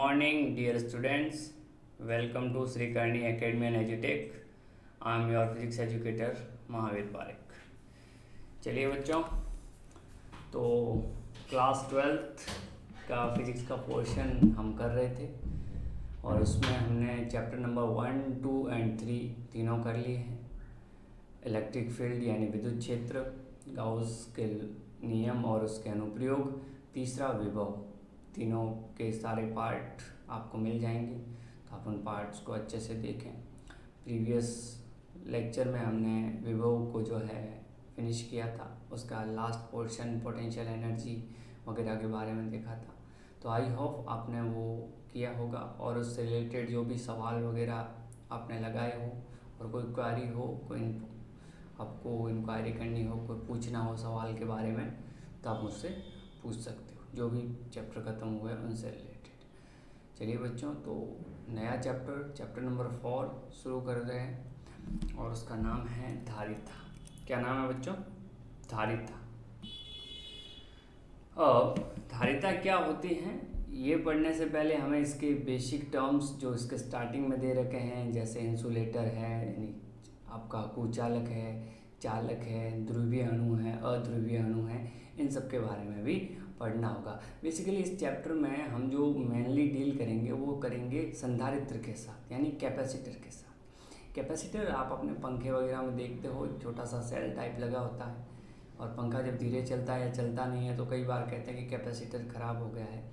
morning, dear students. Welcome to Sri Karni Academy and Edutech. I am your physics educator Mahavir Parekh. चलिए बच्चों, तो class 12th का physics का portion हम कर रहे थे और उसमें हमने चैप्टर नंबर 1, 2 एंड 3 तीनों कर लिए हैं। इलेक्ट्रिक फील्ड यानी विद्युत क्षेत्र, गाउस के नियम और उसके अनुप्रयोग, तीसरा विभव, तीनों के सारे पार्ट आपको मिल जाएंगे, तो आप उन पार्ट्स को अच्छे से देखें। प्रीवियस लेक्चर में हमने विभव को जो है फिनिश किया था, उसका लास्ट पोर्शन पोटेंशियल एनर्जी वगैरह के बारे में देखा था। तो आई होप आपने वो किया होगा और उससे रिलेटेड जो भी सवाल वगैरह आपने लगाए हो और कोई क्वेरी हो, कोई आपको इंक्वायरी करनी हो, कोई पूछना हो सवाल के बारे में, तो आप मुझसे पूछ सकते हो जो भी चैप्टर ख़त्म हुए उनसे रिलेटेड। चलिए बच्चों, तो नया चैप्टर नंबर 4 शुरू कर रहे हैं और उसका नाम है धारिता। क्या नाम है बच्चों? धारिता। अब धारिता क्या होती हैं ये पढ़ने से पहले हमें इसके बेसिक टर्म्स जो इसके स्टार्टिंग में दे रखे हैं, जैसे इंसुलेटर है यानी आपका कुचालक है, चालक है, ध्रुवीय अणु है, अध्रुवीय अणु है, इन सब के बारे में भी पढ़ना होगा। बेसिकली इस चैप्टर में हम जो मेनली डील करेंगे वो करेंगे संधारित्र के साथ यानी कैपेसिटर के साथ। कैपेसिटर आप अपने पंखे वगैरह में देखते हो, छोटा सा सेल टाइप लगा होता है और पंखा जब धीरे चलता है या चलता नहीं है तो कई बार कहते हैं कि कैपेसिटर ख़राब हो गया है।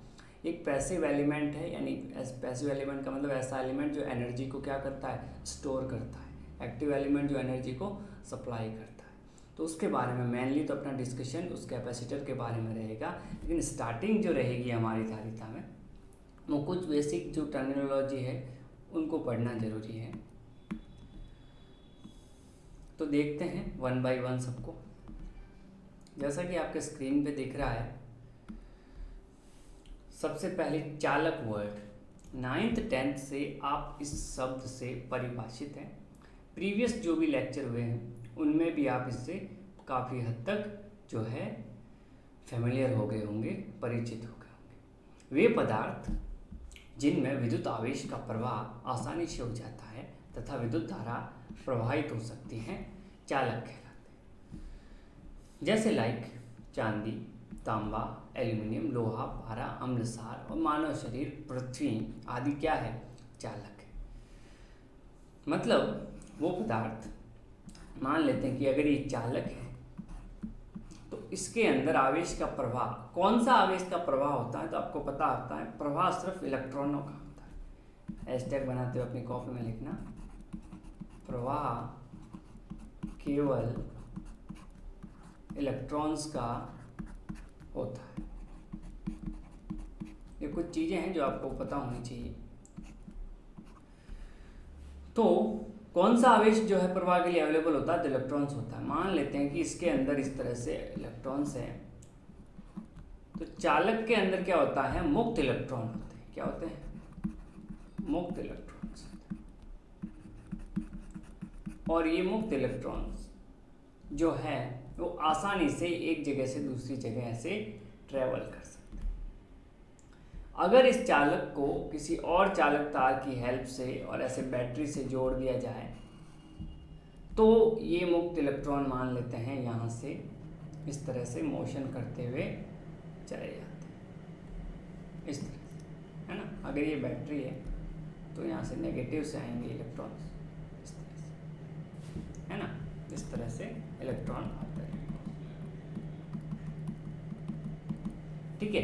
एक पैसिव एलिमेंट है, यानी पैसिव एलिमेंट का मतलब ऐसा एलिमेंट जो एनर्जी को क्या करता है, स्टोर करता है। एक्टिव एलिमेंट जो एनर्जी को सप्लाई करता है। तो उसके बारे में मेनली तो अपना डिस्कशन उस कैपेसिटर के बारे में रहेगा, लेकिन स्टार्टिंग जो रहेगी हमारी धारिता में वो कुछ बेसिक जो टर्मिनोलॉजी है उनको पढ़ना ज़रूरी है। तो देखते हैं 1 by 1 सबको। जैसा कि आपके स्क्रीन पे दिख रहा है, सबसे पहले चालक वर्ड 9th 10th से आप इस शब्द से परिभाषित हैं। प्रीवियस जो भी लेक्चर हुए हैं उनमें भी आप इससे काफ़ी हद तक जो है फेमिलियर हो गए होंगे, परिचित हो गए होंगे। वे पदार्थ जिनमें विद्युत आवेश का प्रवाह आसानी से हो जाता है तथा विद्युत धारा प्रवाहित हो सकती हैं, चालक कहलाते हैं। जैसे लाइक चांदी, तांबा, एल्यूमिनियम, लोहा, पारा, अम्लसार और मानव शरीर, पृथ्वी आदि क्या है, चालक है। मतलब वो पदार्थ मान लेते हैं कि अगर ये चालक है तो इसके अंदर आवेश का प्रवाह, कौन सा आवेश का प्रवाह होता है तो आपको पता होता है, प्रवाह सिर्फ इलेक्ट्रॉनों का होता है। हैशटैग बनाते हुए अपनी कॉपी में लिखना, प्रवाह केवल इलेक्ट्रॉन्स का होता है। ये कुछ चीज़ें हैं जो आपको पता होनी चाहिए। तो कौन सा आवेश जो है प्रवाह के लिए अवेलेबल होता है तो इलेक्ट्रॉन्स होता है। मान लेते हैं कि इसके अंदर इस तरह से इलेक्ट्रॉन्स हैं, तो चालक के अंदर क्या होता है, मुक्त इलेक्ट्रॉन होते हैं। क्या होते हैं? मुक्त इलेक्ट्रॉन्स। और ये मुक्त इलेक्ट्रॉन्स जो है वो आसानी से एक जगह से दूसरी जगह ऐसे ट्रेवल कर सकते हैं। अगर इस चालक को किसी और चालक तार की हेल्प से और ऐसे बैटरी से जोड़ दिया जाए तो ये मुक्त इलेक्ट्रॉन मान लेते हैं यहाँ से इस तरह से मोशन करते हुए चले जाते हैं, इस तरह से, है ना। अगर ये बैटरी है तो यहाँ से नेगेटिव से आएंगे इलेक्ट्रॉन्स, इस तरह से, है ना। इस तरह से इलेक्ट्रॉन आते हैं। ठीक है,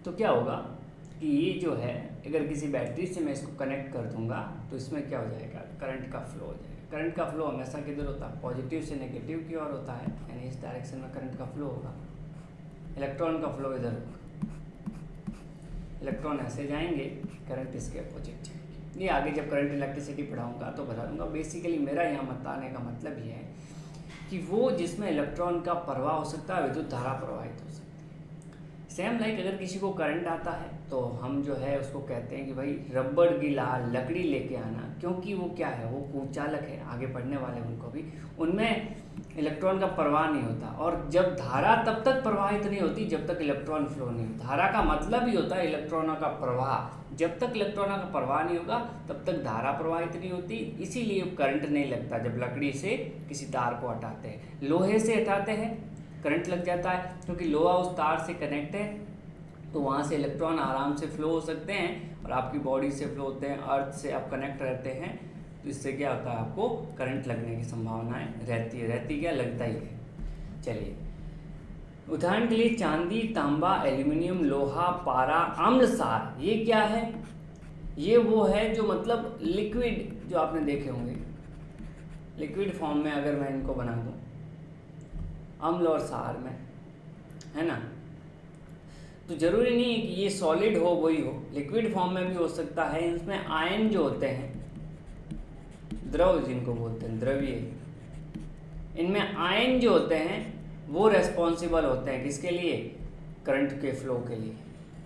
तो क्या होगा कि ये जो है अगर किसी बैटरी से मैं इसको कनेक्ट कर दूंगा तो इसमें क्या हो जाएगा, करंट का फ्लो हो जाएगा। करंट का फ्लो हमेशा किधर होता है, पॉजिटिव से नेगेटिव की ओर होता है, यानी इस डायरेक्शन में करंट का फ्लो होगा। इलेक्ट्रॉन का फ्लो इधर होगा, इलेक्ट्रॉन ऐसे जाएंगे, करंट इसके अपोजिट जाएंगे। ये आगे जब करंट इलेक्ट्रिसिटी पढ़ाऊँगा तो बता दूँगा। बेसिकली मेरा यहाँ बताने का मतलब ये है कि वो जिसमें इलेक्ट्रॉन का प्रवाह हो सकता है, विद्युत धारा प्रवाहित हो सकती है। सेम लाइक अगर किसी को करंट आता है तो हम जो है उसको कहते हैं कि भाई रबड़ की लकड़ी लेके आना, क्योंकि वो क्या है, वो कुचालक है। आगे पढ़ने वाले उनको भी, उनमें इलेक्ट्रॉन का प्रवाह नहीं होता, और जब धारा तब तक प्रवाहित नहीं होती जब तक इलेक्ट्रॉन फ्लो नहीं होता। धारा का मतलब ही होता है इलेक्ट्रॉनों का प्रवाह। जब तक इलेक्ट्रॉनों का प्रवाह नहीं होगा तब तक धारा प्रवाहित नहीं होती, इसीलिए करंट नहीं लगता। जब लकड़ी से किसी तार को हटाते हैं, लोहे से हटाते हैं, करंट लग जाता है, क्योंकि लोहा उस तार से कनेक्ट है, तो वहाँ से इलेक्ट्रॉन आराम से फ्लो हो सकते हैं और आपकी बॉडी से फ्लो होते हैं, अर्थ से आप कनेक्ट रहते हैं, तो इससे क्या होता है, आपको करंट लगने की संभावनाएं रहती क्या, लगता ही है। चलिए उदाहरण के लिए चांदी, तांबा, एल्यूमिनियम, लोहा, पारा, अम्लसार, ये क्या है, ये वो है जो मतलब लिक्विड जो आपने देखे होंगे, लिक्विड फॉर्म में अगर मैं इनको बना दूं अम्ल और सार में, है ना, तो जरूरी नहीं है कि ये सॉलिड हो वही हो, लिक्विड फॉर्म में भी हो सकता है। इसमें आयन जो होते हैं, द्रव जिनको बोलते हैं, द्रव्य, इनमें आयन जो होते हैं वो रेस्पॉन्सिबल होते हैं किसके लिए, करंट के फ्लो के लिए।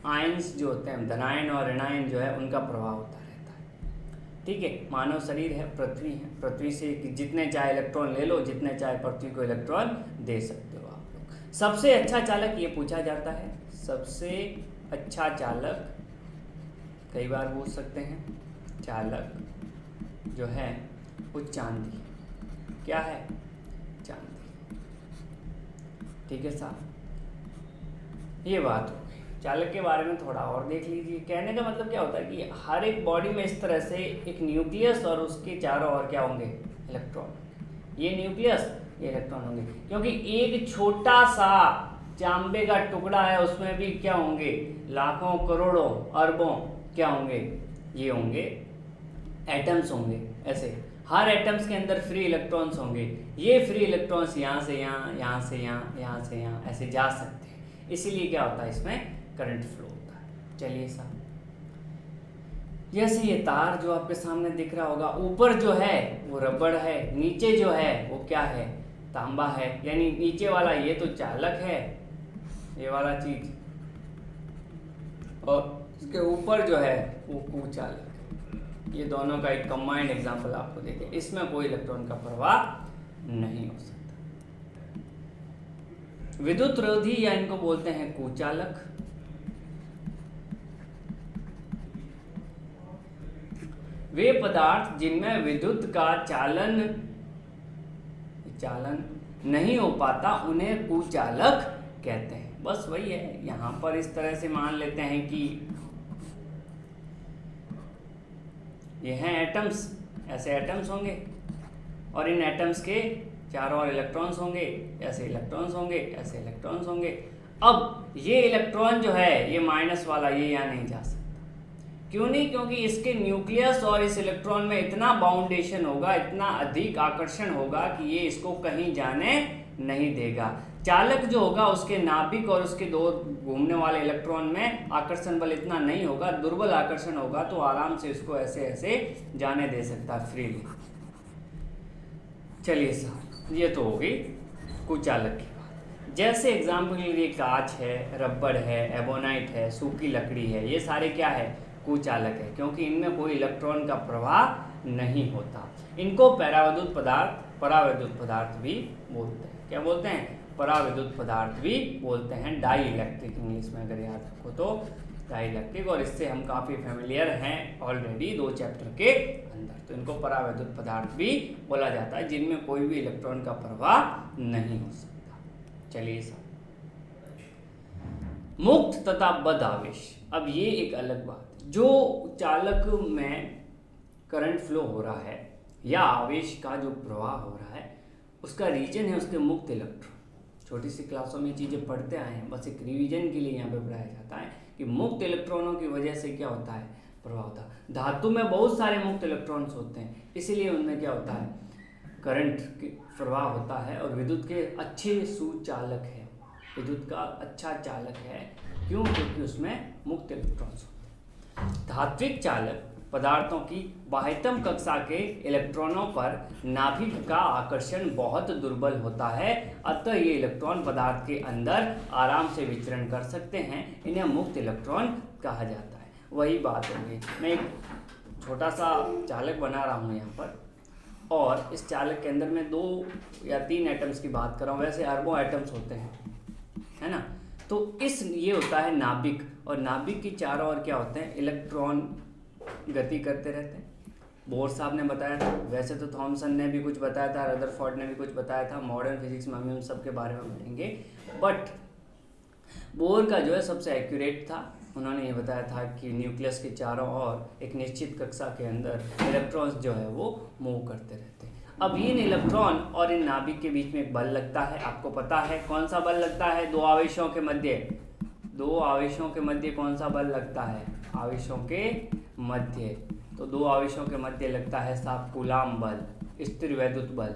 आयन्स जो होते हैं, धनायन और ऋणायन जो है, उनका प्रवाह होता रहता है। ठीक है, मानव शरीर है, पृथ्वी है, पृथ्वी से जितने चाहे इलेक्ट्रॉन ले लो, जितने चाहे पृथ्वी को इलेक्ट्रॉन दे सकते हो आप लोग। सबसे अच्छा चालक ये पूछा जाता है, सबसे अच्छा चालक कई बार पूछ सकते हैं, चालक जो है वो चांदी, क्या है, चांदी। ठीक है साहब, ये बात हो गई। चालक के बारे में थोड़ा और देख लीजिए। कहने का मतलब क्या होता है कि हर एक बॉडी में इस तरह से एक न्यूक्लियस और उसके चारों ओर क्या होंगे, इलेक्ट्रॉन। ये न्यूक्लियस, ये इलेक्ट्रॉन होंगे, क्योंकि एक छोटा सा तांबे का टुकड़ा है, उसमें भी क्या होंगे, लाखों करोड़ों अरबों क्या होंगे, ये होंगे एटम्स होंगे। ऐसे हर एटम्स के अंदर फ्री इलेक्ट्रॉन्स होंगे। ये फ्री इलेक्ट्रॉन्स यहाँ से यहाँ, यहाँ से यहाँ, यहाँ से यहाँ ऐसे जा सकते हैं, इसीलिए क्या होता है, इसमें करंट फ्लो होता है। चलिए साहब, जैसे ये तार जो आपके सामने दिख रहा होगा, ऊपर जो है वो रबड़ है, नीचे जो है वो क्या है, तांबा है, यानी नीचे वाला ये तो चालक है, ये वाला चीज, और इसके ऊपर जो है वो कुचालक। ये दोनों का एक कंबाइंड एग्जांपल आपको देखें, इसमें कोई इलेक्ट्रॉन का प्रवाह नहीं हो सकता। विद्युत रोधी या इनको बोलते हैं कुचालक। वे पदार्थ जिनमें विद्युत का चालन नहीं हो पाता उन्हें कुचालक कहते हैं। बस वही है, यहाँ पर इस तरह से मान लेते हैं कि ये हैं एटम्स, ऐसे एटम्स होंगे, और इन एटम्स के चारों ओर इलेक्ट्रॉन्स होंगे, ऐसे इलेक्ट्रॉन्स होंगे, ऐसे इलेक्ट्रॉन्स होंगे। अब ये इलेक्ट्रॉन जो है, ये माइनस वाला, ये यहाँ नहीं जा सकता। क्यों नहीं, क्योंकि इसके न्यूक्लियस और इस इलेक्ट्रॉन में इतना बाउंडेशन होगा, इतना अधिक आकर्षण होगा कि ये इसको कहीं जाने नहीं देगा। चालक जो होगा उसके नाभिक और उसके दो घूमने वाले इलेक्ट्रॉन में आकर्षण बल इतना नहीं होगा, दुर्बल आकर्षण होगा, तो आराम से इसको ऐसे ऐसे जाने दे सकता है फ्रीली। चलिए साहब, ये तो हो गई कुचालक की बात। जैसे एग्जाम्पल के लिए कांच है, रबड़ है, एबोनाइट है, सूखी लकड़ी है, ये सारे क्या है, कुचालक है, क्योंकि इनमें कोई इलेक्ट्रॉन का प्रवाह नहीं होता। इनको पराविद्युत पदार्थ भी बोलते हैं। क्या बोलते हैं, पराविद्युत पदार्थ भी बोलते हैं। डाई इलेक्ट्रिक इंग्लिश में अगर याद रखो तो डाई इलेक्ट्रिक, और इससे हम काफ़ी फेमिलियर हैं ऑलरेडी 2 चैप्टर के अंदर। तो इनको पराविद्युत पदार्थ भी बोला जाता है, जिनमें कोई भी इलेक्ट्रॉन का प्रवाह नहीं हो सकता। चलिए साहब, मुक्त तथा बद्ध आवेश। अब ये एक अलग बात, जो चालक में करंट फ्लो हो रहा है या आवेश का जो प्रवाह हो रहा है, उसका रीजन है उसके मुक्त इलेक्ट्रॉन। छोटी सी क्लासों में चीज़ें पढ़ते आए हैं, बस एक रिवीजन के लिए यहाँ पे पढ़ाया जाता है कि मुक्त इलेक्ट्रॉनों की वजह से क्या होता है, प्रवाह होता है। धातु में बहुत सारे मुक्त इलेक्ट्रॉन्स होते हैं, इसीलिए उनमें क्या होता है, करंट की प्रवाह होता है। और विद्युत के अच्छे सुचालक है, विद्युत का अच्छा चालक है। क्यों, क्योंकि उसमें मुक्त इलेक्ट्रॉन्स होते हैं। धात्विक चालक पदार्थों की बाह्यतम कक्षा के इलेक्ट्रॉनों पर नाभिक का आकर्षण बहुत दुर्बल होता है, अतः ये इलेक्ट्रॉन पदार्थ के अंदर आराम से विचरण कर सकते हैं, इन्हें मुक्त इलेक्ट्रॉन कहा जाता है। वही बात होगी, मैं एक छोटा सा चालक बना रहा हूँ यहाँ पर, और इस चालक के अंदर मैं 2 या 3 एटम्स की बात कर रहा हूँ, वैसे अरबों एटम्स होते हैं, है ना। तो ये होता है नाभिक, और नाभिक की चारों ओर क्या होते हैं, इलेक्ट्रॉन गति करते रहते हैं। बोर साहब ने बताया था, वैसे तो थॉमसन ने भी कुछ बताया था, रदरफोर्ड ने भी कुछ बताया था, मॉडर्न फिजिक्स में हम उन सब के बारे में पढ़ेंगे, बट बोर का जो है सबसे एक्यूरेट था। उन्होंने ये बताया था कि न्यूक्लियस के चारों ओर एक निश्चित कक्षा के अंदर इलेक्ट्रॉन्स जो है वो मूव करते रहते हैं। अब इन इलेक्ट्रॉन और इन नाभिक के बीच में एक बल लगता है, आपको पता है कौन सा बल लगता है, 2 आवेशों के मध्य, 2 आवेशों के मध्य कौन सा बल लगता है, आवेशों के मध्य, तो 2 आवेशों के मध्य लगता है साहब कूलाम बल, स्थिर वैद्युत बल,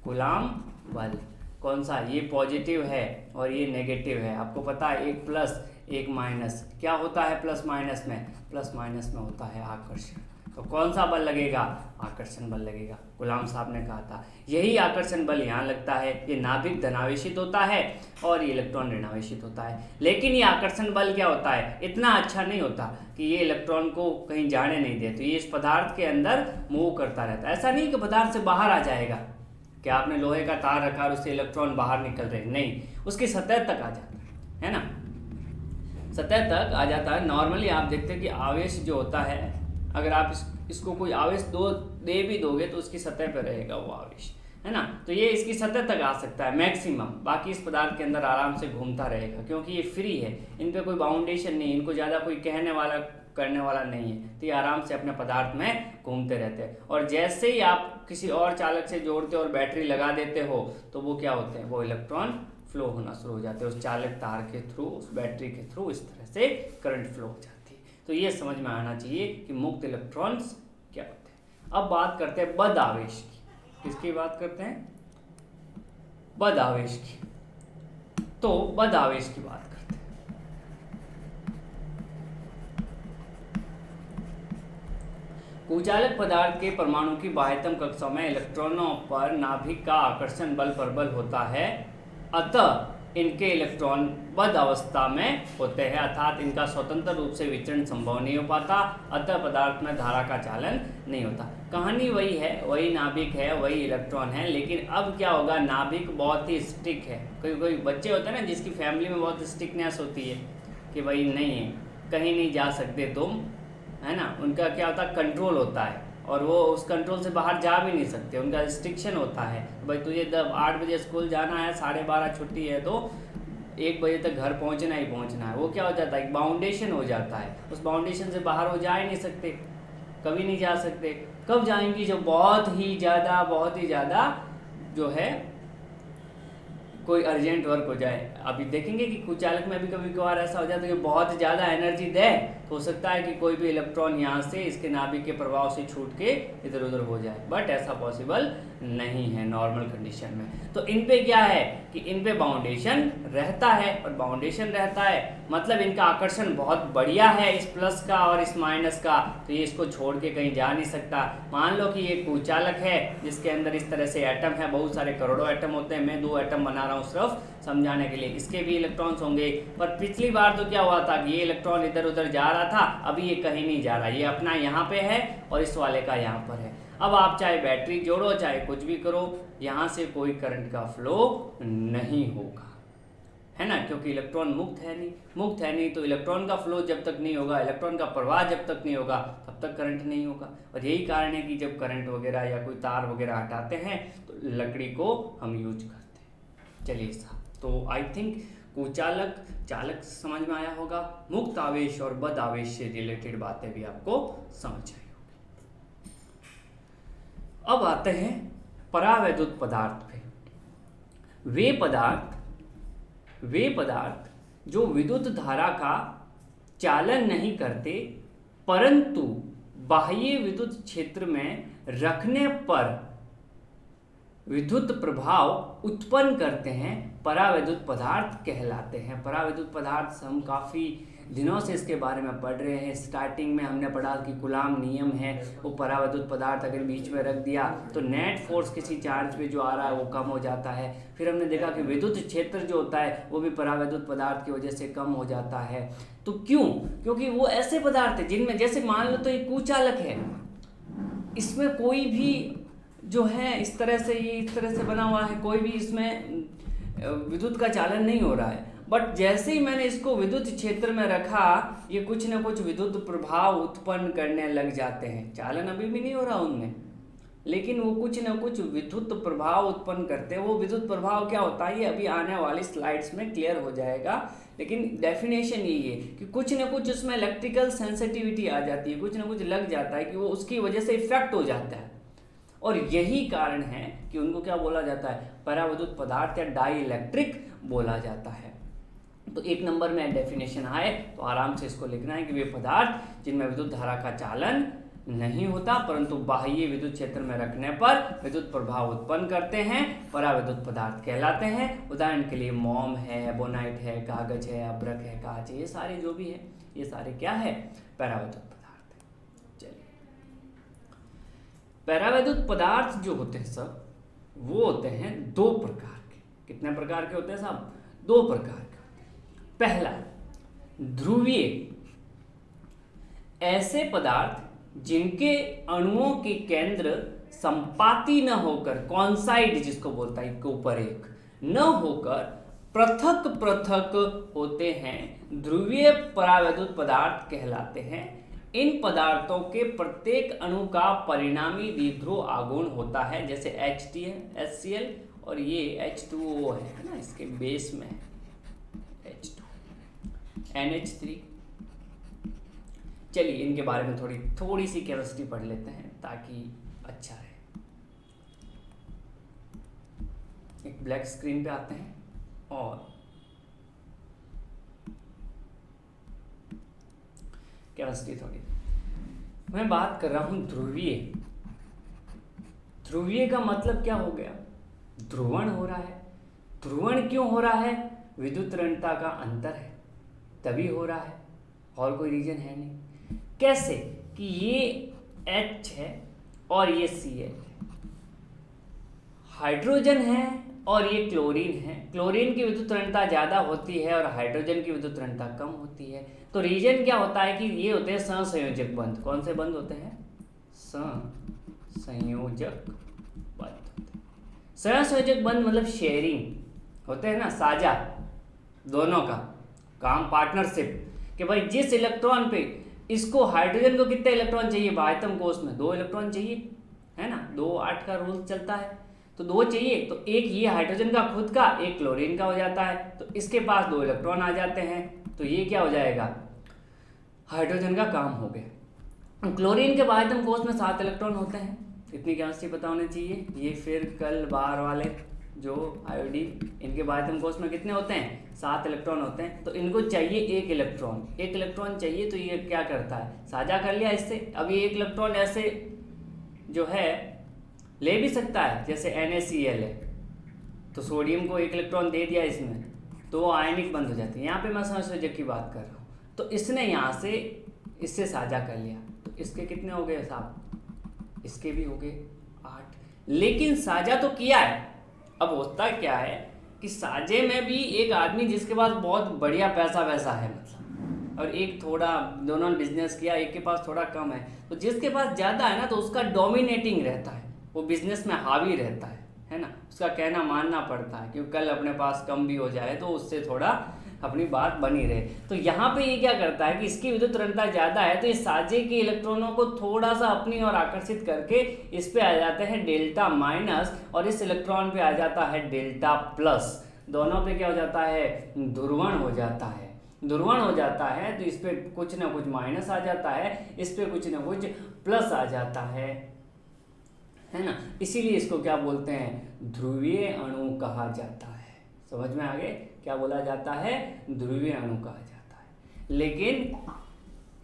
कूलाम बल। कौन सा, ये पॉजिटिव है और ये नेगेटिव है, आपको पता है, एक प्लस एक माइनस, क्या होता है प्लस माइनस में, प्लस माइनस में होता है आकर्षण। तो कौन सा बल लगेगा, आकर्षण बल लगेगा, गुलाम साहब ने कहा था। यही आकर्षण बल यहाँ लगता है, ये नाभिक धनावेशित होता है और ये इलेक्ट्रॉन ऋणावेशित होता है। लेकिन ये आकर्षण बल क्या होता है, इतना अच्छा नहीं होता कि ये इलेक्ट्रॉन को कहीं जाने नहीं दे, तो ये इस पदार्थ के अंदर मूव करता रहता है। ऐसा नहीं कि पदार्थ से बाहर आ जाएगा, कि आपने लोहे का तार रखा और उससे इलेक्ट्रॉन बाहर निकल रहे, नहीं, उसकी सतह तक आ जाता है ना, सतह तक आ जाता है। नॉर्मली आप देखते हैं कि आवेश जो होता है, अगर आप इसको कोई आवेश दे भी दोगे तो उसकी सतह पर रहेगा वो आवेश, है ना, तो ये इसकी सतह तक आ सकता है मैक्सिमम, बाकी इस पदार्थ के अंदर आराम से घूमता रहेगा, क्योंकि ये फ्री है, इन पे कोई बाउंडेशन नहीं, इनको ज़्यादा कोई कहने वाला करने वाला नहीं है, तो ये आराम से अपने पदार्थ में घूमते रहते हैं। और जैसे ही आप किसी और चालक से जोड़ते हो और बैटरी लगा देते हो, तो वो क्या होते हैं, वो इलेक्ट्रॉन फ्लो होना शुरू हो जाते हैं उस चालक तार के थ्रू, उस बैटरी के थ्रू, इस तरह से करंट फ्लो हो जाती है। तो ये समझ में आना चाहिए कि मुक्त इलेक्ट्रॉन्स क्या होते हैं। अब बात करते हैं बद आवेश की, किसकी बात करते हैं, बद आवेश की। तो बद आवेश की बात करते हैं। कुचालक पदार्थ के परमाणु की बाह्यतम कक्षाओं में इलेक्ट्रॉनों पर नाभिक का आकर्षण बल प्रबल होता है, अतः इनके इलेक्ट्रॉन बद्ध अवस्था में होते हैं, अर्थात इनका स्वतंत्र रूप से विचरण संभव नहीं हो पाता, अतः पदार्थ में धारा का चालन नहीं होता। कहानी वही है, वही नाभिक है, वही इलेक्ट्रॉन है, लेकिन अब क्या होगा, नाभिक बहुत ही स्टिक है। कोई बच्चे होते हैं ना जिसकी फैमिली में बहुत स्टिकनेस होती है कि भाई नहीं है, कहीं नहीं जा सकते तुम, है ना, उनका क्या होता है, कंट्रोल होता है, और वो उस कंट्रोल से बाहर जा भी नहीं सकते, उनका रिस्ट्रिक्शन होता है, भाई तुझे 8 बजे स्कूल जाना है, 12:30 छुट्टी है, तो 1 बजे तक घर पहुंचना ही पहुंचना है। वो क्या हो जाता है, एक बाउंडेशन हो जाता है, उस बाउंडेशन से बाहर वो जा ही नहीं सकते, कभी नहीं जा सकते। कब जाएंगी, जब बहुत ही ज़्यादा जो है कोई अर्जेंट वर्क हो जाए। अभी देखेंगे कि कुचालक में भी कभी कभार ऐसा हो जाता है कि बहुत ज़्यादा एनर्जी दे, तो हो सकता है कि कोई भी इलेक्ट्रॉन यहाँ से इसके नाभिक के प्रभाव से छूट के इधर उधर हो जाए, बट ऐसा पॉसिबल नहीं है नॉर्मल कंडीशन में। तो इन पे क्या है कि इन पे बाउंडेशन रहता है, और बाउंडेशन रहता है मतलब इनका आकर्षण बहुत बढ़िया है, इस प्लस का और इस माइनस का, तो ये इसको छोड़ के कहीं जा नहीं सकता। मान लो कि ये कुचालक है जिसके अंदर इस तरह से एटम है, बहुत सारे करोड़ों एटम होते हैं, मैं 2 एटम बना रहा हूँ सिर्फ समझाने के लिए, इसके भी इलेक्ट्रॉन्स होंगे। पर पिछली बार तो क्या हुआ था कि ये इलेक्ट्रॉन इधर उधर जा रहा था, अभी ये कहीं नहीं जा रहा, ये अपना यहाँ पे है और इस वाले का यहाँ पर है। अब आप चाहे बैटरी जोड़ो चाहे कुछ भी करो, यहाँ से कोई करंट का फ्लो नहीं होगा, है ना, क्योंकि इलेक्ट्रॉन मुक्त है नहीं, तो इलेक्ट्रॉन का फ्लो जब तक नहीं होगा, इलेक्ट्रॉन का प्रवाह जब तक नहीं होगा, तब तक करंट नहीं होगा। और यही कारण है कि जब करंट वगैरह या कोई तार वगैरह हटाते हैं तो लकड़ी को हम यूज करते हैं। चलिए साहब, तो आई थिंक कुचालक चालक समझ में आया होगा, मुक्त आवेश और बद आवेश से रिलेटेड बातें भी आपको समझ आई होगी। अब आते हैं परावैद्युत पदार्थ पे। वे पदार्थ जो विद्युत धारा का चालन नहीं करते, परंतु बाह्य विद्युत क्षेत्र में रखने पर विद्युत प्रभाव उत्पन्न करते हैं, परावैद्युत पदार्थ कहलाते हैं। परावैद्युत पदार्थ हम काफ़ी दिनों से इसके बारे में पढ़ रहे हैं। स्टार्टिंग में हमने पढ़ा कि कूलॉम नियम है, वो परावैद्युत पदार्थ अगर बीच में रख दिया तो नेट फोर्स किसी चार्ज पे जो आ रहा है वो कम हो जाता है। फिर हमने देखा कि विद्युत क्षेत्र जो होता है वो भी परावैद्युत पदार्थ की वजह से कम हो जाता है। तो क्यों? क्योंकि वो ऐसे पदार्थ है जिनमें, जैसे मान लो तो एक कुचालक है, इसमें कोई भी जो है इस तरह से, ये इस तरह से बना हुआ है, कोई भी इसमें विद्युत का चालन नहीं हो रहा है। बट जैसे ही मैंने इसको विद्युत क्षेत्र में रखा, ये कुछ ना कुछ विद्युत प्रभाव उत्पन्न करने लग जाते हैं। चालन अभी भी नहीं हो रहा उनमें, लेकिन वो कुछ ना कुछ विद्युत प्रभाव उत्पन्न करते हैं। वो विद्युत प्रभाव क्या होता है ये अभी आने वाली स्लाइड्स में क्लियर हो जाएगा, लेकिन डेफिनेशन यही है कि कुछ ना कुछ उसमें इलेक्ट्रिकल सेंसिटिविटी आ जाती है, कुछ ना कुछ लग जाता है कि वो उसकी वजह से इफेक्ट हो जाता है। और यही कारण है कि उनको क्या बोला जाता है, परावैद्युत पदार्थ या डाई इलेक्ट्रिक बोला जाता है। तो एक नंबर में डेफिनेशन आए तो आराम से इसको लिखना है कि वे पदार्थ जिनमें विद्युत धारा का चालन नहीं होता परंतु बाह्य विद्युत क्षेत्र में रखने पर विद्युत प्रभाव उत्पन्न करते हैं, परावैद्युत पदार्थ कहलाते हैं। उदाहरण के लिए मोम है, बोनाइट है, कागज है, अब्रक है, कांच है, ये सारे जो भी है ये सारे क्या है, परावैद्युत पदार्थ है। चलिए, परावैद्युत पदार्थ जो होते हैं सब वो होते हैं दो प्रकार के। कितने प्रकार के होते हैं साहब? दो प्रकार के। पहला, ध्रुवीय, ऐसे पदार्थ जिनके अणुओं के केंद्र संपाती न होकर, कॉन्साइड जिसको बोलता है, एक के ऊपर एक न होकर पृथक पृथक होते हैं, ध्रुवीय परावैद्युत पदार्थ कहलाते हैं। इन पदार्थों के प्रत्येक अणु का परिणामी द्विध्रुव आघूर्ण होता है, जैसे HCl और ये H2O है ना, इसके बेस में H2, NH3। चलिए इनके बारे में थोड़ी सी केमिस्ट्री पढ़ लेते हैं ताकि अच्छा रहे। एक ब्लैक स्क्रीन पे आते हैं और केमिस्ट्री थोड़ी, मैं बात कर रहा हूं ध्रुवीय। ध्रुवीय का मतलब क्या हो गया? ध्रुवण हो रहा है। ध्रुवण क्यों हो रहा है? विद्युत ऋणता का अंतर है तभी हो रहा है, और कोई रीजन है नहीं। कैसे? कि ये H है और ये Cl है, हाइड्रोजन है और ये क्लोरीन है। क्लोरीन की विद्युत ऋणता ज़्यादा होती है और हाइड्रोजन की विद्युत ऋणता कम होती है। तो रीजन क्या होता है कि ये होते हैं सहसंयोजक बंध। कौन से बंध होते हैं? सहसंयोजक बंध। सहसंयोजक बंध मतलब शेयरिंग होते हैं ना, साझा, दोनों का काम, पार्टनरशिप, कि भाई जिस इलेक्ट्रॉन पे इसको, हाइड्रोजन को कितने इलेक्ट्रॉन चाहिए आयतन कोश में? 2 इलेक्ट्रॉन चाहिए, है ना, 2-8 का रूल चलता है, तो 2 चाहिए। तो एक ये हाइड्रोजन का खुद का, एक क्लोरीन का हो जाता है, तो इसके पास 2 इलेक्ट्रॉन आ जाते हैं, तो ये क्या हो जाएगा, हाइड्रोजन का काम हो गया। क्लोरीन के आयतन कोश में 7 इलेक्ट्रॉन होते हैं, इतनी केमिस्ट्री पता होनी चाहिए। ये फिर कल बाहर वाले जो आयोडीन, इनके आयतन कोश में कितने होते हैं? 7 इलेक्ट्रॉन होते हैं, तो इनको चाहिए 1 इलेक्ट्रॉन, 1 इलेक्ट्रॉन चाहिए, तो ये क्या करता है, साझा कर लिया इससे। अब ये 1 इलेक्ट्रॉन ऐसे जो है ले भी सकता है, जैसे NaCl है, तो सोडियम को 1 इलेक्ट्रॉन दे दिया इसमें, तो वो आयनिक बंद हो जाती है। यहाँ पे मैं सहसंयोजक की बात कर रहा हूँ, तो इसने यहाँ से इससे साझा कर लिया, तो इसके कितने हो गए साहब? इसके भी हो गए 8। लेकिन साझा तो किया है, अब होता क्या है कि साझे में भी एक आदमी जिसके पास बहुत बढ़िया पैसा वैसा है, मतलब, और एक थोड़ा, दोनों बिजनेस किया, एक के पास थोड़ा कम है, तो जिसके पास ज़्यादा है ना तो उसका डोमिनेटिंग रहता है, वो बिजनेस में हावी रहता है ना, उसका कहना मानना पड़ता है, क्योंकि कल अपने पास कम भी हो जाए तो उससे थोड़ा अपनी बात बनी रहे। तो यहाँ पे ये क्या करता है कि इसकी विद्युत ऋणता ज़्यादा है, तो इस साझे के इलेक्ट्रॉनों को थोड़ा सा अपनी ओर आकर्षित करके इस पे आ जाते हैं डेल्टा माइनस, और इस इलेक्ट्रॉन पे आ जाता है डेल्टा प्लस। दोनों पे क्या हो जाता है? ध्रुवण हो जाता है। ध्रुवण हो जाता है तो इस पे कुछ ना कुछ माइनस आ जाता है, इस पे कुछ ना कुछ प्लस आ जाता है ना। इसीलिए इसको क्या बोलते हैं? ध्रुवीय अणु कहा जाता है। समझ में आ गए क्या बोला जाता है? ध्रुवीय अणु कहा जाता है। लेकिन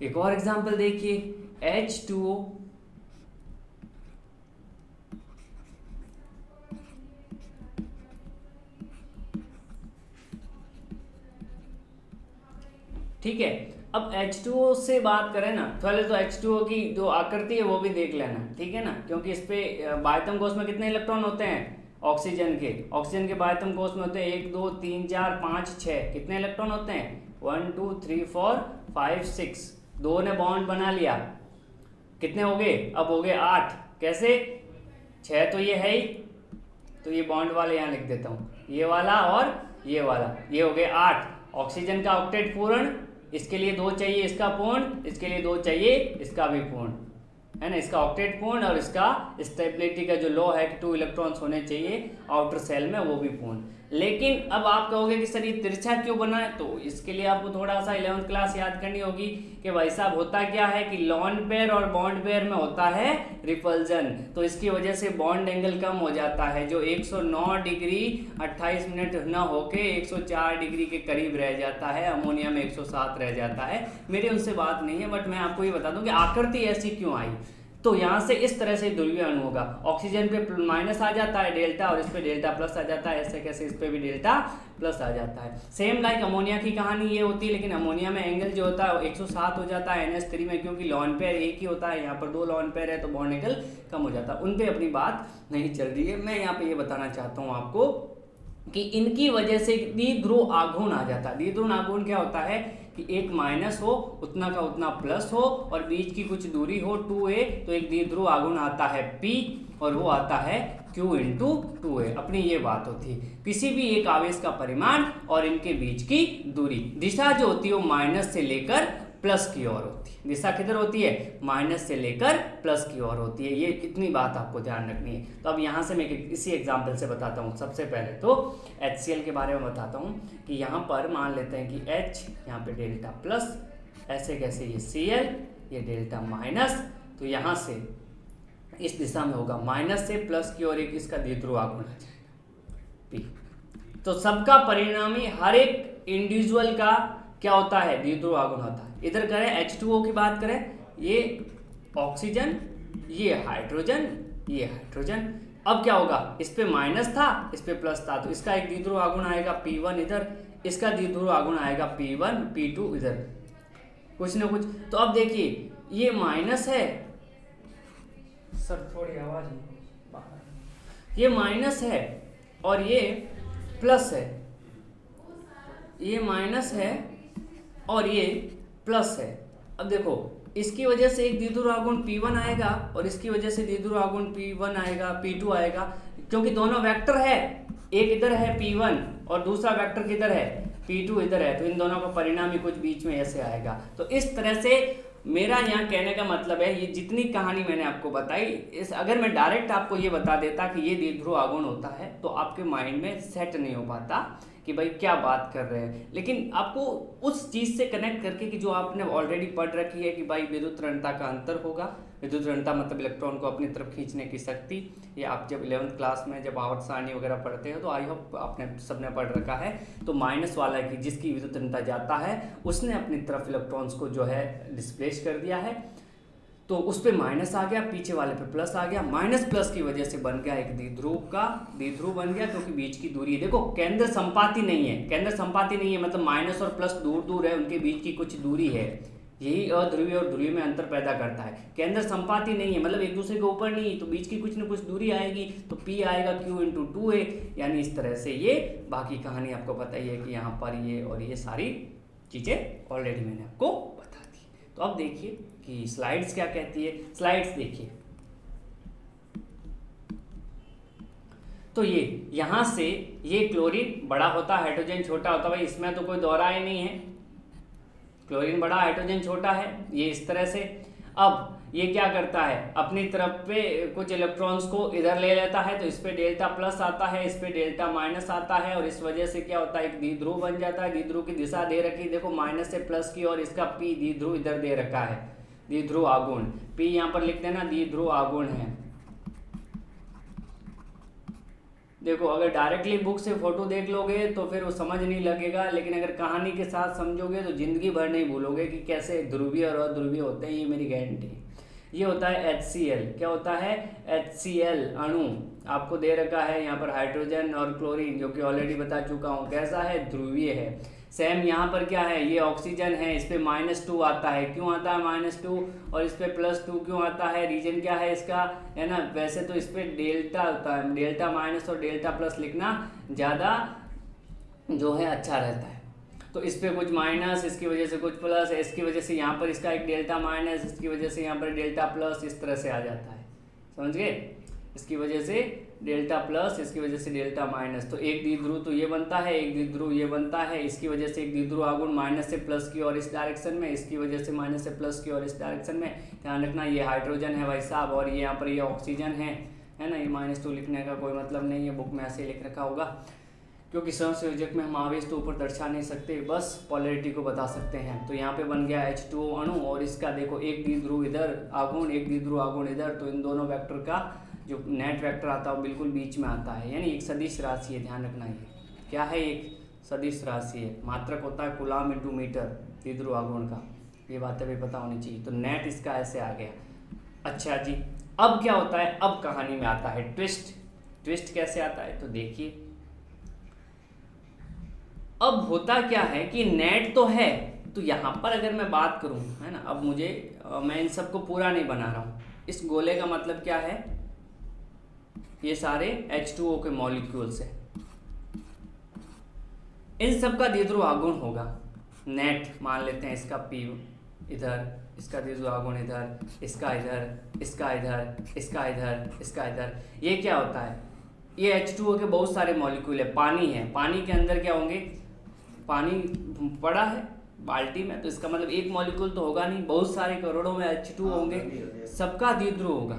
एक और एग्जांपल देखिए, H2O, ठीक है। अब H2O से बात करें ना, पहले तो H2O की जो आकृति है वो भी देख लेना, ठीक है ना, क्योंकि इस पे बाह्यतम कोश में कितने इलेक्ट्रॉन होते हैं ऑक्सीजन के बाह्यतम कोश में होते हैं 1 2 3 4 5 6, कितने इलेक्ट्रॉन होते हैं 1 2 3 4 5 6, दो ने बॉन्ड बना लिया, कितने हो गए, अब हो गए 8, कैसे 6 तो ये है ही, तो ये बॉन्ड वाले यहाँ लिख देता हूँ, ये वाला और ये वाला, ये हो गए 8। ऑक्सीजन का ऑक्टेट पूर्ण, इसके लिए 2 चाहिए इसका पूर्ण, इसके लिए 2 चाहिए इसका भी पूर्ण, है ना, इसका ऑक्टेट पूर्ण और इसका स्टेबिलिटी का जो लॉ है कि 2 इलेक्ट्रॉन्स होने चाहिए आउटर सेल में, वो भी पूर्ण। लेकिन अब आप कहोगे कि सर ये तिरछा क्यों बना है, तो इसके लिए आपको थोड़ा सा 11th क्लास याद करनी होगी कि भाई साहब होता क्या है कि लॉन पेयर और बॉन्ड पेयर में होता है रिपल्जन, तो इसकी वजह से बॉन्ड एंगल कम हो जाता है, जो 109 डिग्री 28 मिनट न होके 104 डिग्री के करीब रह जाता है, अमोनिया में 107 रह जाता है। मेरी उनसे बात नहीं है, बट मैं आपको ये बता दूं कि आकृति ऐसी क्यों आई। तो यहाँ से इस तरह से ध्रुवीय अणु होगा, ऑक्सीजन पे माइनस आ जाता है डेल्टा और इस पे डेल्टा प्लस आ जाता है, ऐसे कैसे इस पे भी डेल्टा प्लस आ जाता है। सेम लाइक अमोनिया की कहानी ये होती है, लेकिन अमोनिया में एंगल जो होता है 107 हो जाता है NH3 में, क्योंकि लॉन पेयर एक ही होता है, यहाँ पर 2 लॉन पेयर है तो बॉन्ड एंगल कम हो जाता है। उन पर अपनी बात नहीं चल रही है, मैं यहाँ पे ये बताना चाहता हूँ आपको कि इनकी वजह से द्विध्रुव आघूर्ण आ जाता है। द्विध्रुव आघूर्ण क्या होता है कि एक माइनस हो उतना का उतना प्लस हो और बीच की कुछ दूरी हो 2a, तो एक द्विध्रुव आघूर्ण आता है P और वो आता है Q इंटू 2a। अपनी ये बात होती है किसी भी एक आवेश का परिमाण और इनके बीच की दूरी, दिशा जो होती है वो माइनस से लेकर प्लस की ओर होती है। दिशा किधर होती है, माइनस से लेकर प्लस की ओर होती है, ये इतनी बात आपको ध्यान रखनी है। तो अब यहाँ से मैं इसी एग्जांपल से बताता हूँ। सबसे पहले तो HCl के बारे में बताता हूँ कि यहाँ पर मान लेते हैं कि H, यहाँ पे डेल्टा प्लस, ऐसे कैसे ये Cl, ये डेल्टा माइनस, तो यहाँ से इस दिशा में होगा माइनस से प्लस की ओर एक इसका द्विध्रुव आघूर्ण आ जाएगा P। तो सबका परिणामी हर एक इंडिविजुअल का क्या होता है, द्विध्रुव आघूर्ण होता है। इधर करें H2O की बात करें, ये ऑक्सीजन, ये हाइड्रोजन, ये हाइड्रोजन, अब क्या होगा, इस पे माइनस था इस पे प्लस था, तो इसका एक द्विध्रुव आघूर्ण आएगा P1 इधर, इसका द्विध्रुव आघूर्ण आएगा P1 P2 इधर, कुछ ना कुछ। तो अब देखिए ये माइनस है, सर थोड़ी आवाज बाहर, ये माइनस है और ये प्लस है, ये माइनस है और ये प्लस है। अब देखो इसकी वजह से एक द्विध्रुव आघूर्ण P1 आएगा और इसकी वजह से द्विध्रुव आघूर्ण P1 आएगा, P2 आएगा, क्योंकि दोनों वेक्टर है, एक इधर है P1 और दूसरा वेक्टर किधर है P2 इधर है, तो इन दोनों का परिणाम कुछ बीच में ऐसे आएगा। तो इस तरह से मेरा यहाँ कहने का मतलब है, ये जितनी कहानी मैंने आपको बताई, इस अगर मैं डायरेक्ट आपको ये बता देता कि ये द्विध्रुव आघूर्ण होता है तो आपके माइंड में सेट नहीं हो पाता कि भाई क्या बात कर रहे हैं। लेकिन आपको उस चीज़ से कनेक्ट करके कि जो आपने ऑलरेडी पढ़ रखी है कि भाई विद्युत ऋणता का अंतर होगा, विद्युत ऋणता मतलब इलेक्ट्रॉन को अपनी तरफ खींचने की शक्ति, ये आप जब 11th क्लास में जब आवर्त सारणी वगैरह पढ़ते हो तो आई होप आपने सबने पढ़ रखा है। तो माइनस वाला की जिसकी विद्युत ऋणता जाता है उसने अपनी तरफ इलेक्ट्रॉन्स को जो है डिस्प्लेस कर दिया है, तो उस पर माइनस आ गया, पीछे वाले पे प्लस आ गया, माइनस प्लस की वजह से बन गया एक द्विध्रुव बन गया, क्योंकि बीच की दूरी है। देखो केंद्र संपाती नहीं है, केंद्र संपाती नहीं है मतलब माइनस और प्लस दूर दूर है, उनके बीच की कुछ दूरी है, यही अध्रुवीय और ध्रुवीय में अंतर पैदा करता है। केंद्र संपाती नहीं है मतलब एक दूसरे के ऊपर नहीं, तो बीच की कुछ न कुछ दूरी आएगी, तो P आएगा Q इंटू 2a, यानी इस तरह से ये बाकी कहानी आपको पता ही है कि यहाँ पर ये और ये सारी चीज़ें ऑलरेडी मैंने आपको बता दी। तो अब देखिए कि स्लाइड्स क्या कहती है, स्लाइड्स देखिए। तो ये यहाँ से ये क्लोरीन बड़ा होता है, हाइड्रोजन छोटा होता है, भाई इसमें तो कोई दोहरा ही नहीं है, क्लोरीन बड़ा हाइड्रोजन छोटा है, ये इस तरह से। अब ये क्या करता है, अपनी तरफ पे कुछ इलेक्ट्रॉन्स को इधर ले लेता है, तो इस पे डेल्टा प्लस आता है, इस पे डेल्टा माइनस आता है, और इस वजह से क्या होता है एक द्विध्रुव बन जाता है। द्विध्रुव की दिशा दे रखी, देखो माइनस से प्लस की, और इसका P द्विध्रुव इधर दे रखा है, द्विध्रुव आघूर्ण P यहाँ पर लिख देना, द्विध्रुव आघूर्ण है। देखो अगर डायरेक्टली बुक से फोटो देख लोगे तो फिर वो समझ नहीं लगेगा, लेकिन अगर कहानी के साथ समझोगे तो जिंदगी भर नहीं भूलोगे कि कैसे ध्रुवीय और अध्रुवीय होते हैं, ये मेरी गारंटी है। ये होता है HCl, क्या होता है HCl अणु आपको दे रखा है यहाँ पर, हाइड्रोजन और क्लोरीन, जो कि ऑलरेडी बता चुका हूँ कैसा है, ध्रुवीय है। सेम यहाँ पर क्या है, ये ऑक्सीजन है, इस पे -2 आता है। क्यों आता है -2 और इस पे +2 क्यों आता है? रीजन क्या है इसका, है ना। वैसे तो इस पे डेल्टा होता है, डेल्टा माइनस और डेल्टा प्लस लिखना ज़्यादा जो है अच्छा रहता है। तो इस पे कुछ माइनस, इसकी वजह से कुछ प्लस, इसकी वजह से यहाँ पर इसका एक डेल्टा माइनस, इसकी वजह से यहाँ पर डेल्टा प्लस, इस तरह से आ जाता है, समझ गए। इसकी वजह से डेल्टा प्लस, इसकी वजह से डेल्टा माइनस। तो एक द्विध्रुव तो ये बनता है, एक द्विध्रुव ये बनता है। इसकी वजह से एक द्विध्रुव आघूर्ण माइनस से प्लस की और इस डायरेक्शन में, इसकी वजह से माइनस से प्लस की और इस डायरेक्शन में। ध्यान रखना ये हाइड्रोजन है भाई साहब, और ये यहाँ पर ये ऑक्सीजन है ना। ये -2 लिखने का कोई मतलब नहीं है, बुक में ऐसे ही लिख रखा होगा, क्योंकि सहसंयोजक में हम आवेश तो ऊपर दर्शा नहीं सकते, बस पोलैरिटी को बता सकते हैं। तो यहाँ पे बन गया H2O अणु, और इसका देखो एक द्विध्रुव इधर आघूर्ण, एक द्विध्रुव आघूर्ण इधर, तो इन दोनों वेक्टर का जो नेट वेक्टर आता है वो बिल्कुल बीच में आता है, यानी एक सदिश राशि है। ध्यान रखना, ये क्या है, एक सदिश राशि है। मात्रक होता है कूलाम इंटू मीटर द्विध्रुव आघूर्ण का, ये बातें भी पता होनी चाहिए। तो नेट इसका ऐसे आ गया। अच्छा जी, अब क्या होता है, अब कहानी में आता है ट्विस्ट। ट्विस्ट कैसे आता है तो देखिए, अब होता क्या है कि नेट तो है, तो यहाँ पर अगर मैं बात करूँ, है ना, अब मुझे मैं इन सबको पूरा नहीं बना रहा हूँ। इस गोले का मतलब क्या है, ये सारे H2O के मॉलिक्यूल्स है, इन सब का द्विध्रुव आघूर्ण होगा। नेट मान लेते हैं, इसका P इधर, इसका द्विध्रुव आघूर्ण इधर, इसका इधर, इसका इधर, इसका इधर, इसका इधर। ये क्या होता है, ये H2O के बहुत सारे मॉलिक्यूल है। पानी है, पानी के अंदर क्या होंगे, पानी पड़ा है बाल्टी में, तो इसका मतलब एक मॉलिक्यूल तो होगा नहीं, बहुत सारे करोड़ों में H2O होंगे, सबका द्विध्रुव होगा।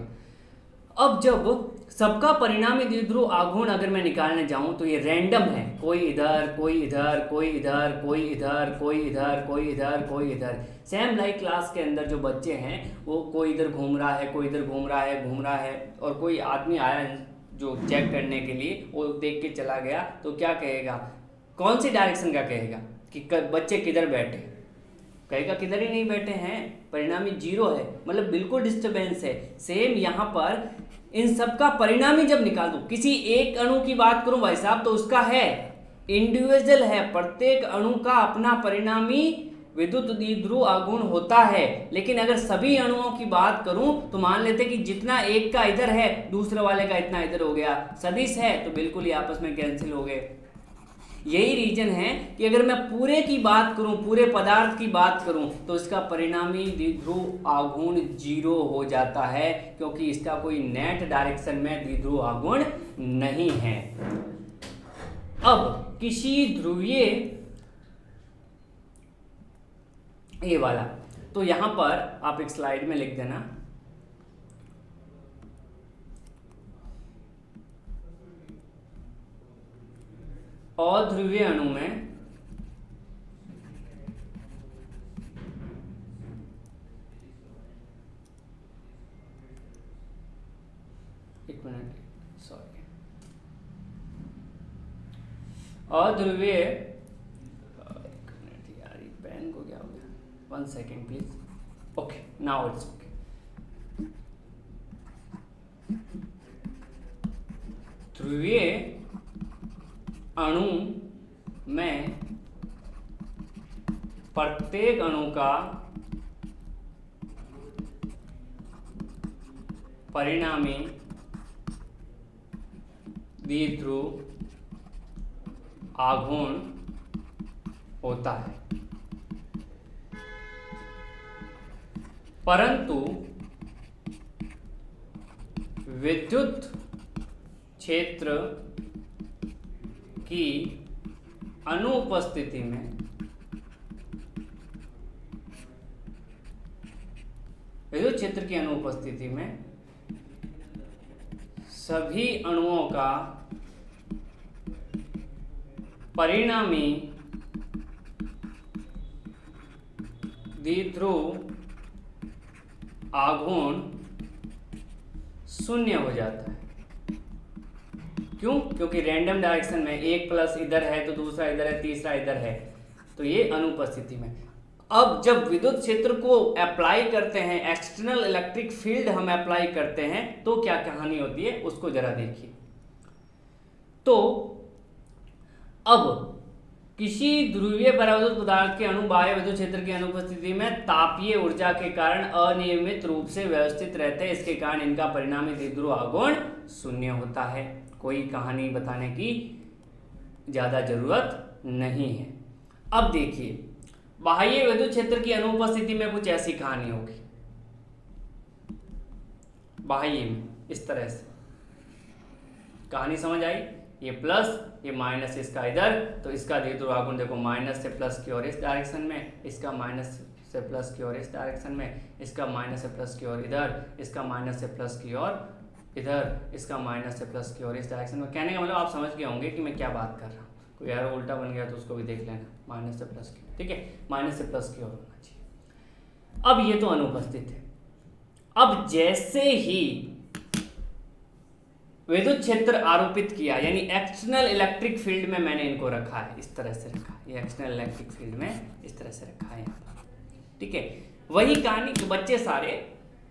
अब जब सबका परिणामी द्विध्रुव आघूर्ण अगर मैं निकालने जाऊं तो ये रैंडम है, कोई इधर, कोई इधर, कोई इधर, कोई इधर, कोई इधर, कोई इधर, कोई इधर। सेम लाइक क्लास के अंदर जो बच्चे हैं वो कोई इधर घूम रहा है, कोई इधर घूम रहा है, और कोई आदमी आया जो चेक करने के लिए, वो देख के चला गया, तो क्या कहेगा, कौन सी डायरेक्शन का कहेगा कि बच्चे किधर बैठे, कहेगा किधर ही नहीं बैठे हैं, परिणामी 0 है, मतलब बिल्कुल डिस्टर्बेंस है। सेम यहाँ पर इन सब का परिणामी जब निकाल दूं, किसी एक अणु की बात करूं भाई साहब, तो उसका है इंडिविजुअल है, प्रत्येक अणु का अपना परिणामी विद्युत द्विध्रुव आघूर्ण होता है। लेकिन अगर सभी अणुओं की बात करूं तो मान लेते कि जितना एक का इधर है दूसरे वाले का इतना इधर हो गया, सदिश है तो बिल्कुल ही आपस में कैंसिल हो गए। यही रीजन है कि अगर मैं पूरे की बात करूं, पूरे पदार्थ की बात करूं, तो इसका परिणामी द्विध्रुव आघूर्ण 0 हो जाता है, क्योंकि इसका कोई नेट डायरेक्शन में द्विध्रुव आघूर्ण नहीं है। अब किसी ध्रुवीय, ये वाला, तो यहां पर आप एक स्लाइड में लिख देना, अध्रुवीय अणु में एक मिनट, सॉरी, अध्रुवीय, एक मिनट यार, पेन को क्या हो गया, 1 second please. Okay, now it's okay. ध्रुवीय अणु में प्रत्येक अणु का परिणामी द्विध्रुव आघूर्ण होता है, परंतु विद्युत क्षेत्र की अनुपस्थिति में, विद्युत क्षेत्र की अनुपस्थिति में सभी अणुओं का परिणामी द्विध्रुव आघूर्ण 0 हो जाता है। क्यों? क्योंकि रैंडम डायरेक्शन में एक प्लस इधर है तो दूसरा इधर है, तीसरा इधर है, तो ये अनुपस्थिति में। अब जब विद्युत क्षेत्र को अप्लाई करते हैं, एक्सटर्नल इलेक्ट्रिक फील्ड हम अप्लाई करते हैं, तो क्या कहानी होती है उसको जरा देखिए। तो अब किसी ध्रुवीय परावैद्युत पदार्थ के अणु बाह्य विद्युत क्षेत्र की अनुपस्थिति में तापीय ऊर्जा के कारण अनियमित रूप से व्यवस्थित रहते हैं, इसके कारण इनका परिणामी द्विध्रुव आघूर्ण शून्य होता है। कोई कहानी बताने की ज्यादा जरूरत नहीं है। अब देखिए, बाह्य विद्युत क्षेत्र की अनुपस्थिति में कुछ ऐसी कहानी होगी, बाह्य में इस तरह से कहानी समझ आई, ये प्लस ये माइनस, इसका इधर, तो इसका द्विध्रुव आघूर्ण देखो माइनस से प्लस की ओर इस डायरेक्शन में, इसका माइनस से प्लस की ओर इस डायरेक्शन में, इसका माइनस से प्लस की ओर इधर, इसका माइनस से प्लस की ओर इधर, इसका माइनस से प्लस की ओर इस डायरेक्शन में। कहने का मतलब आप समझ गए होंगे कि मैं क्या बात कर रहा हूँ। कोई एरो उल्टा बन गया तो उसको भी देख लेना, माइनस से प्लस की, ठीक है, माइनस से प्लस की ओर होना चाहिए। अब ये तो अनुपस्थित है। अब जैसे ही विद्युत क्षेत्र आरोपित किया, यानी एक्सटर्नल इलेक्ट्रिक फील्ड में मैंने इनको रखा है, इस तरह से रखा है, ये एक्सटर्नल इलेक्ट्रिक फील्ड में इस तरह से रखा है यहाँ पर, ठीक है। वही कहानी कि बच्चे सारे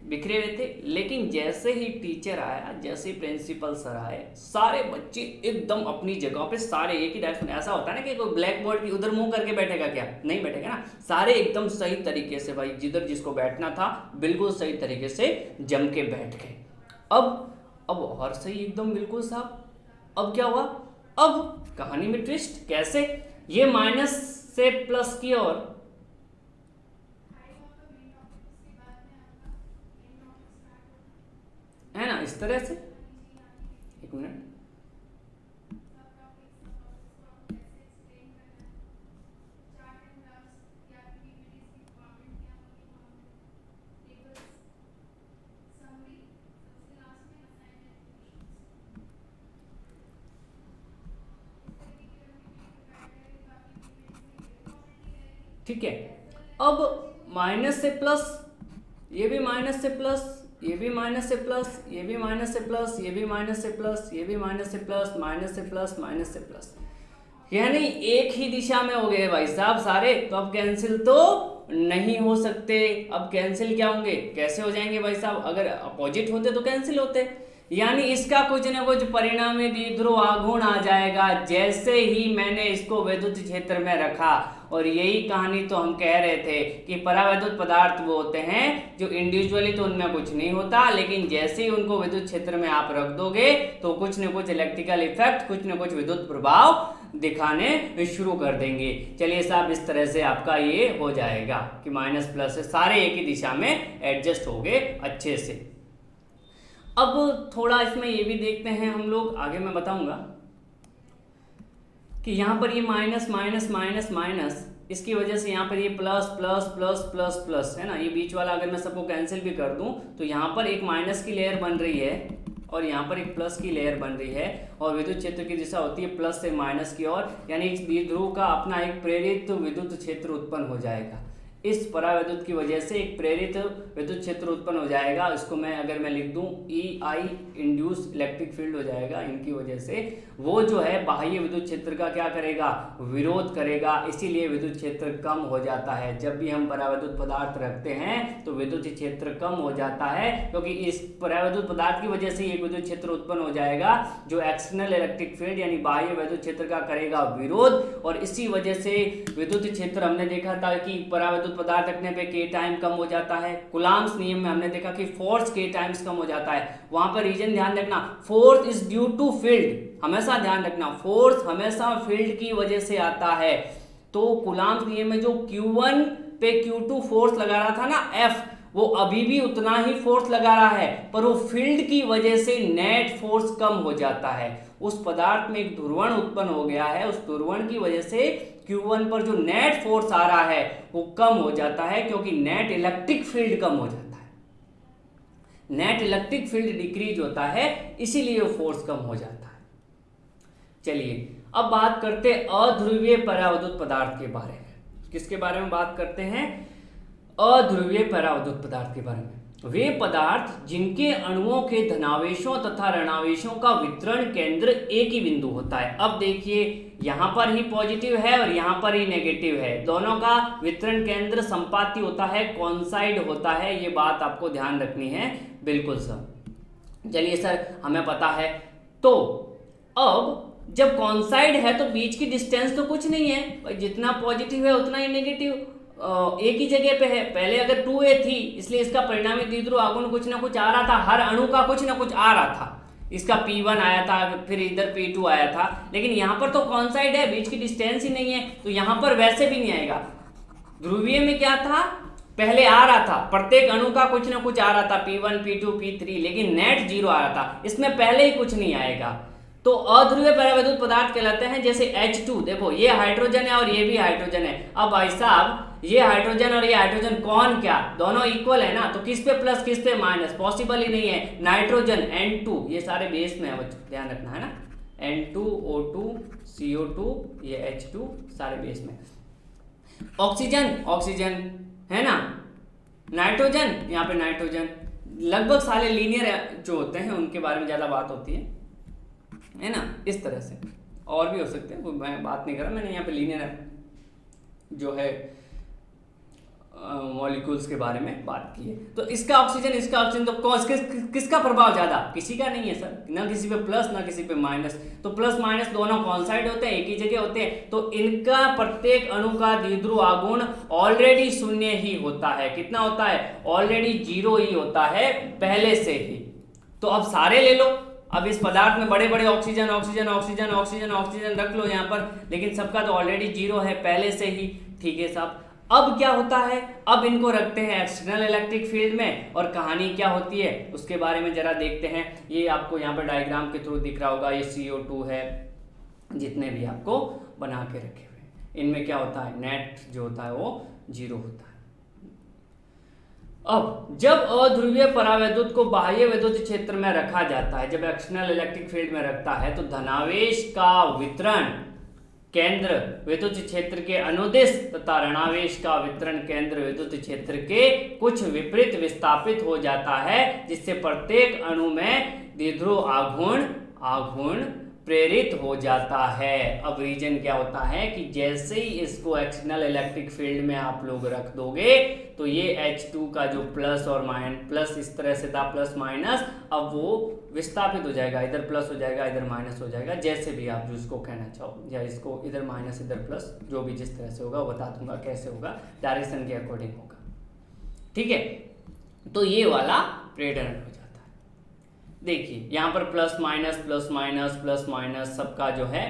बिखरे हुए थे, लेकिन जैसे ही टीचर आया, जैसे ही प्रिंसिपल सर आए, सारे बच्चे एकदम अपनी जगह पे, सारे एक ही डायरेक्शन। ऐसा होता है ना कि कोई ब्लैक बोर्ड की उधर मुंह करके बैठेगा क्या, नहीं बैठेगा ना, सारे एकदम सही तरीके से, भाई जिधर जिसको बैठना था बिल्कुल सही तरीके से जम के बैठ गए। अब और सही एकदम बिल्कुल साफ। अब क्या हुआ, अब कहानी में ट्विस्ट, कैसे, ये माइनस से प्लस की ओर, है ना, इस तरह से, एक मिनट, ठीक है। अब माइनस से प्लस, ये भी माइनस से प्लस, ये भी माइनस से प्लस, ये भी माइनस से प्लस, ये भी माइनस से प्लस, ये भी माइनस से प्लस, माइनस से प्लस, माइनस से प्लस, यानी एक ही दिशा में हो गए भाई साहब सारे। तो अब कैंसिल तो नहीं हो सकते। अब कैंसिल क्या होंगे, कैसे हो जाएंगे भाई साहब, अगर अपोजिट होते तो कैंसिल होते, यानी इसका कुछ न कुछ परिणामी द्विध्रुव आघूर्ण आ जाएगा जैसे ही मैंने इसको विद्युत क्षेत्र में रखा। और यही कहानी तो हम कह रहे थे कि परावैद्युत पदार्थ वो होते हैं जो इंडिविजुअली तो उनमें कुछ नहीं होता, लेकिन जैसे ही उनको विद्युत क्षेत्र में आप रख दोगे तो कुछ न कुछ इलेक्ट्रिकल इफेक्ट, कुछ न कुछ विद्युत प्रभाव दिखाने शुरू कर देंगे। चलिए साहब, इस तरह से आपका ये हो जाएगा कि माइनस प्लस से सारे एक ही दिशा में एडजस्ट हो गए अच्छे से। अब थोड़ा इसमें ये भी देखते हैं हम लोग, आगे मैं बताऊंगा कि यहाँ पर ये माइनस माइनस माइनस माइनस, इसकी वजह से यहाँ पर ये plus plus plus plus plus है ना, ये बीच वाला अगर मैं सबको कैंसिल भी कर दूं तो यहाँ पर एक माइनस की लेयर बन रही है और यहाँ पर एक प्लस की लेयर बन रही है, और विद्युत क्षेत्र की दिशा होती है प्लस से माइनस की ओर, यानी इस द्विध्रुव का अपना एक प्रेरित विद्युत क्षेत्र उत्पन्न हो जाएगा। इस परावैद्युत की वजह से एक प्रेरित विद्युत क्षेत्र उत्पन्न हो जाएगा। इसको मैं अगर मैं लिख दूं EI इंड्यूस इलेक्ट्रिक फील्ड हो जाएगा। इनकी वजह से वो जो है बाह्य विद्युत क्षेत्र का क्या करेगा, विरोध करेगा, इसीलिए विद्युत क्षेत्र कम हो जाता है। जब भी हम परावैद्युत पदार्थ रखते हैं तो विद्युत क्षेत्र कम हो जाता है, क्योंकि इस परावैद्युत पदार्थ की वजह से एक विद्युत क्षेत्र उत्पन्न हो जाएगा जो एक्सटर्नल इलेक्ट्रिक फील्ड यानी बाह्य विद्युत क्षेत्र का करेगा विरोध, और इसी वजह से विद्युत क्षेत्र हमने देखा था कि परावैद्युत पदार्थ रखने पे K टाइम कम हो जाता है। कूलम्ब्स नियम में हमने देखा कि फोर्स K टाइम्स कम हो जाता है। वहां पर रीजन ध्यान रखना, force is due to field, हमेशा ध्यान रखना, फोर्स हमेशा फील्ड की वजह से आता है। तो कूलम्ब्स नियम में जो Q1 पे Q2 फोर्स लगा रहा था ना F, वो अभी भी उतना ही फोर्स लगा रहा है, पर वो फील्ड की वजह से नेट फोर्स कम हो जाता है। उस पदार्थ में एक ध्रुवण उत्पन्न हो गया है, उस ध्रुवण की वजह से Q1 पर जो नेट फोर्स आ रहा है वो कम हो जाता है, क्योंकि नेट इलेक्ट्रिक फील्ड कम हो जाता है, नेट इलेक्ट्रिक फील्ड डिक्रीज होता है, इसीलिए वो फोर्स कम हो जाता है। चलिए अब बात करते हैं अध्रुवीय परावैद्युत पदार्थ के बारे में। किसके बारे में बात करते हैं, अध्रुवीय परावैद्युत पदार्थ के बारे में। वे पदार्थ जिनके अणुओं के धनावेशों तथा ऋणावेशों का वितरण केंद्र एक ही बिंदु होता है। अब देखिए यहाँ पर ही पॉजिटिव है और यहाँ पर ही नेगेटिव है, दोनों का वितरण केंद्र संपाती होता है, कॉन्साइड होता है, ये बात आपको ध्यान रखनी है बिल्कुल सर। चलिए सर हमें पता है, तो अब जब कॉन्साइड है तो बीच की डिस्टेंस तो कुछ नहीं है, जितना पॉजिटिव है उतना ही नेगेटिव एक ही जगह पे है। पहले अगर 2a थी इसलिए इसका परिणामी द्विध्रुव आघूर्ण कुछ ना कुछ आ रहा था, हर अणु का कुछ ना कुछ आ रहा था। इसका P1 आया था, फिर इधर P2 आया था, लेकिन यहाँ पर तो कॉन्साइड है, बीच की डिस्टेंस ही नहीं है, तो यहाँ पर वैसे भी नहीं आएगा। ध्रुवीय में क्या था, पहले आ रहा था, प्रत्येक अणु का कुछ ना कुछ आ रहा था, P1 P2 P3, लेकिन नेट 0 आ रहा था। इसमें पहले ही कुछ नहीं आएगा, तो अध्रुवीय परावैद्युत पदार्थ कहलाते हैं। जैसे H2, देखो ये हाइड्रोजन है और ये भी हाइड्रोजन है। अब भाई साहब ये हाइड्रोजन और ये हाइड्रोजन कौन क्या, दोनों इक्वल है ना, तो किस पे प्लस किस पे माइनस, पॉसिबल ही नहीं है। नाइट्रोजन N2 ये सारे बेस में है, ध्यान रखना है ना, N2O2 CO2 ये H2 सारे बेस में। ऑक्सीजन ऑक्सीजन है ना, नाइट्रोजन यहाँ पे नाइट्रोजन, लगभग सारे लीनियर जो होते हैं उनके बारे में ज़्यादा बात होती है ना, इस तरह से। और भी हो सकते हैं, वो मैं बात नहीं कर रहा, मैंने यहाँ पे लीनियर जो है मॉलिक्यूल्स के बारे में बात की है। तो इसका ऑक्सीजन इसका ऑक्सीजन, तो किसका प्रभाव ज़्यादा, किसी का नहीं है सर, ना किसी पे प्लस ना किसी पे माइनस। तो प्लस माइनस दोनों कॉन्साइड होते हैं, एक ही जगह होते हैं, तो इनका प्रत्येक अणु का द्विध्रुव आघूर्ण ऑलरेडी शून्य ही होता है। कितना होता है, ऑलरेडी 0 ही होता है पहले से ही। तो अब सारे ले लो, अब इस पदार्थ में बड़े बड़े oxygen oxygen oxygen oxygen oxygen रख लो यहाँ पर, लेकिन सबका तो ऑलरेडी 0 है पहले से ही। ठीक है साहब, अब क्या होता है, अब इनको रखते हैं एक्सटर्नल इलेक्ट्रिक फील्ड में, और कहानी क्या होती है उसके बारे में जरा देखते हैं। ये आपको यहाँ पर डायग्राम के थ्रू दिख रहा होगा, ये CO2 है, जितने भी आपको बना के रखे हुए, इनमें क्या होता है, नेट जो होता है वो 0 होता है। अब जब अध्रुवीय परावैद्युत को बाह्य वैद्युत क्षेत्र में रखा जाता है, जब एक्सटर्नल इलेक्ट्रिक फील्ड में रखता है, तो धनावेश का वितरण केंद्र विद्युत क्षेत्र के अनुदिश तथा ऋणावेश का वितरण केंद्र विद्युत क्षेत्र के कुछ विपरीत विस्थापित हो जाता है, जिससे प्रत्येक अणु में द्विध्रुव आघूर्ण प्रेरित हो जाता है। अब रीजन क्या होता है कि जैसे ही इसको एक्सटर्नल इलेक्ट्रिक फील्ड में आप लोग रख दोगे, तो ये H2 का जो प्लस और माइनस, प्लस इस तरह से था प्लस माइनस, अब वो विस्थापित हो जाएगा, इधर प्लस हो जाएगा इधर माइनस हो जाएगा, जैसे भी आप जिसको कहना चाहो, या इसको इधर माइनस इधर प्लस, जो भी जिस तरह से होगा बता दूंगा कैसे होगा, डायरेक्शन के अकॉर्डिंग होगा। ठीक है, तो ये वाला प्रेरण हो जाता है। देखिए यहाँ पर plus minus plus minus plus minus सबका जो है,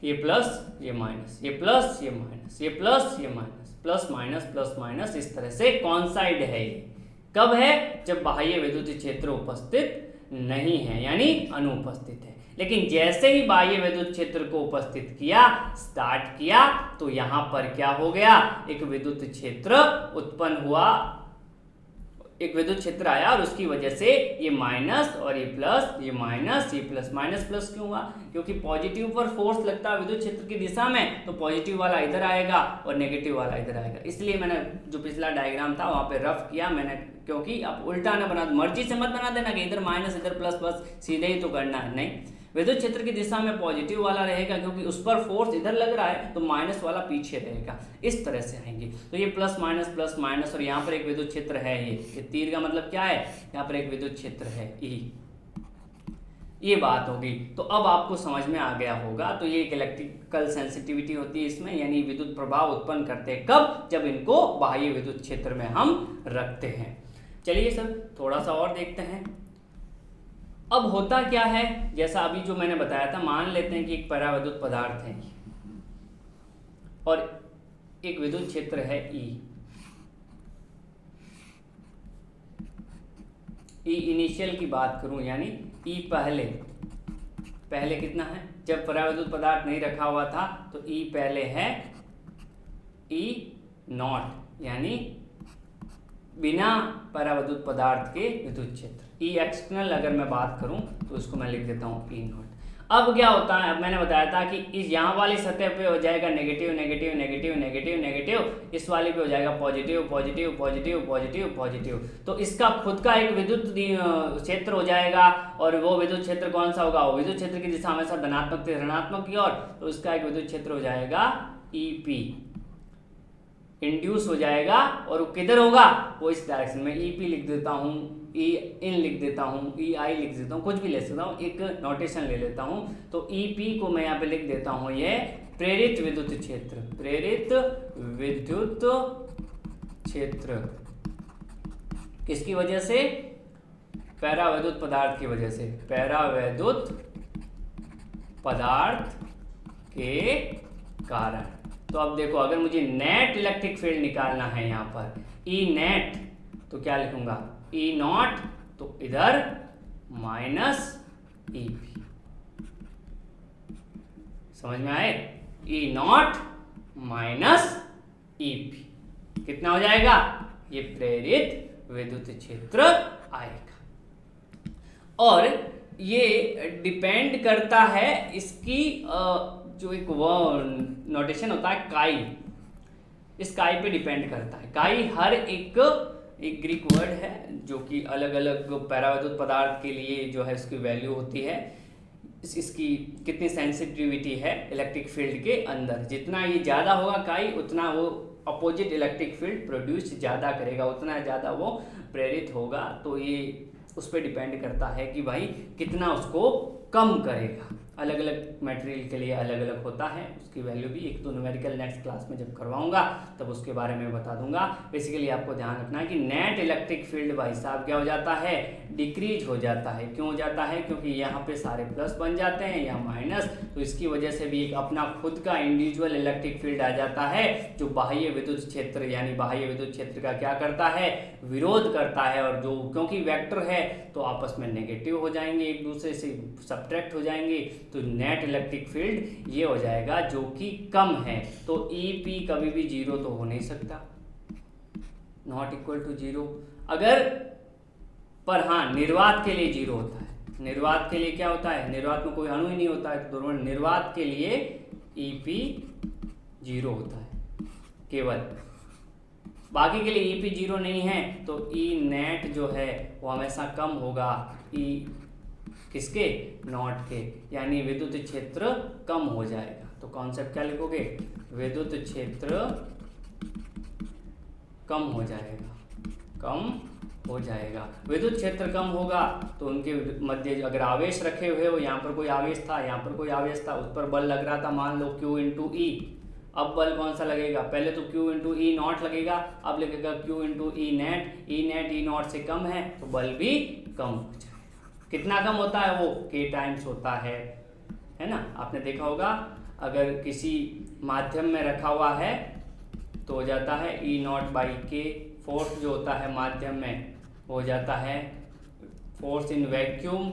ये प्लस ये माइनस, ये प्लस ये माइनस, ये प्लस ये माइनस, प्लस माइनस इस तरह से कॉन्साइड है। ये कब है, जब बाह्य वैद्युत क्षेत्र उपस्थित नहीं है, यानी अनुपस्थित है। लेकिन जैसे ही बाह्य वैद्युत क्षेत्र को उपस्थित किया, स्टार्ट किया, तो यहाँ पर क्या हो गया, एक विद्युत क्षेत्र उत्पन्न हुआ, एक विद्युत क्षेत्र आया, और उसकी वजह से ये माइनस और ये प्लस, ये माइनस ये प्लस, माइनस प्लस क्यों हुआ, क्योंकि पॉजिटिव पर फोर्स लगता है विद्युत क्षेत्र की दिशा में, तो पॉजिटिव वाला इधर आएगा और नेगेटिव वाला इधर आएगा। इसलिए मैंने जो पिछला डायग्राम था वहाँ पे रफ किया मैंने, क्योंकि आप उल्टा ना बना, मर्जी से मत बना देना कि इधर माइनस इधर प्लस, बस सीधे ही तो करना है, नहीं, विद्युत क्षेत्र की दिशा में पॉजिटिव वाला रहेगा, क्योंकि उस पर फोर्स इधर लग रहा है, तो माइनस वाला पीछे रहेगा, इस तरह से आएंगे। तो ये प्लस माइनस, और यहाँ पर एक विद्युत क्षेत्र है, ये तीर का मतलब क्या है, यहाँ पर एक विद्युत क्षेत्र है E, ये बात होगी। तो अब आपको समझ में आ गया होगा। तो ये एक इलेक्ट्रिकल सेंसिटिविटी होती है इसमें, यानी विद्युत प्रभाव उत्पन्न करते हैं कब, जब इनको बाह्य विद्युत क्षेत्र में हम रखते हैं। चलिए सर थोड़ा सा और देखते हैं। अब होता क्या है, जैसा अभी जो मैंने बताया था, मान लेते हैं कि एक परावैद्युत पदार्थ है और एक विद्युत क्षेत्र है E इनिशियल की बात करूं, यानी E पहले कितना है, जब परावैद्युत पदार्थ नहीं रखा हुआ था तो E पहले है E0, यानी बिना परावैद्युत पदार्थ के विद्युत क्षेत्र। E एक्सटर्नल अगर मैं बात करूं तो इसको मैं लिख देता हूं E0। अब क्या होता है, अब मैंने बताया था कि इस यहाँ वाली सतह पे हो जाएगा negative negative negative negative negative, इस वाली पे हो जाएगा positive positive positive positive positive. तो इसका खुद का एक विद्युत क्षेत्र हो जाएगा, और वो विद्युत क्षेत्र कौन सा होगा, वो विद्युत क्षेत्र की दिशा हमेशा धनात्मक से ऋणात्मक की ओर, तो इसका एक विद्युत क्षेत्र हो जाएगा EP, इंड्यूस हो जाएगा, और वो किधर होगा, वो इस डायरेक्शन में EP लिख देता हूँ, ई इन लिख देता हूँ, ई आई लिख देता हूँ, कुछ भी ले सकता हूँ, एक नोटेशन ले लेता हूँ। तो ई पी को मैं यहाँ पे लिख देता हूँ ये प्रेरित विद्युत क्षेत्र, प्रेरित विद्युत क्षेत्र किसकी वजह से? पैरावैद्युत पदार्थ की वजह से, पैरावैद्युत पदार्थ के कारण। तो अब देखो, अगर मुझे नेट इलेक्ट्रिक फील्ड निकालना है यहाँ पर ई नेट, तो क्या लिखूंगा? ई नॉट, तो इधर माइनस ई पी। समझ में आए? ई नॉट माइनस ई पी कितना हो जाएगा? ये प्रेरित विद्युत क्षेत्र आएगा। और ये डिपेंड करता है इसकी जो एक वो नोटेशन होता है काई, इस काई पे डिपेंड करता है। काई हर एक ग्रीक वर्ड है जो कि अलग अलग पैरावैद्युत पदार्थ के लिए जो है इसकी वैल्यू होती है, इसकी कितनी सेंसिटिविटी है इलेक्ट्रिक फील्ड के अंदर। जितना ये ज़्यादा होगा काई, उतना वो अपोजिट इलेक्ट्रिक फील्ड प्रोड्यूस ज़्यादा करेगा, उतना ज़्यादा वो प्रेरित होगा। तो ये उस पर डिपेंड करता है कि भाई कितना उसको कम करेगा। अलग अलग मटेरियल के लिए अलग अलग होता है, उसकी वैल्यू भी एक दो न्यूमेरिकल नेक्स्ट क्लास में जब करवाऊंगा तब उसके बारे में बता दूंगा। बेसिकली आपको ध्यान रखना है कि नेट इलेक्ट्रिक फील्ड भाई साहब क्या हो जाता है? डिक्रीज हो जाता है। क्यों हो जाता है? क्योंकि यहाँ पे सारे प्लस बन जाते हैं या माइनस, तो इसकी वजह से भी एक अपना खुद का इंडिविजुअल इलेक्ट्रिक फील्ड आ जाता है जो बाह्य विद्युत क्षेत्र यानी बाह्य विद्युत क्षेत्र का क्या करता है? विरोध करता है। और जो क्योंकि वेक्टर है तो आपस में नेगेटिव हो जाएंगे, एक दूसरे से सब्ट्रैक्ट हो जाएंगे, तो नेट इलेक्ट्रिक फील्ड ये हो जाएगा जो कि कम है। तो ई पी कभी भी जीरो तो हो नहीं सकता, नॉट इक्वल टू जीरो। अगर पर हाँ, निर्वात के लिए जीरो होता है। निर्वात के लिए क्या होता है? निर्वात में कोई अणु ही नहीं होता है, तो निर्वात के लिए ई पी जीरो होता है केवल। बाकी के लिए ई पी जीरो नहीं है तो ई नेट जो है वो हमेशा कम होगा ई किसके? नॉट के, यानी विद्युत क्षेत्र कम हो जाएगा। तो कॉन्सेप्ट क्या लिखोगे? विद्युत क्षेत्र कम हो जाएगा, कम हो जाएगा। विद्युत क्षेत्र कम होगा तो उनके मध्य अगर आवेश रखे हुए हो, यहाँ पर कोई आवेश था, यहाँ पर कोई आवेश था, उस पर बल लग रहा था, मान लो Q इंटू ई। अब बल कौन सा लगेगा? पहले तो Q इंटू ई नॉट लगेगा, अब लगेगा Q into E net. E net E not से कम है तो बल भी कम हो जाएगा। कितना कम होता है वो? K टाइम्स होता है ना। आपने देखा होगा अगर किसी माध्यम में रखा हुआ है तो हो जाता है ई नॉट बाई के। फोर्स जो होता है माध्यम में हो जाता है force in vacuum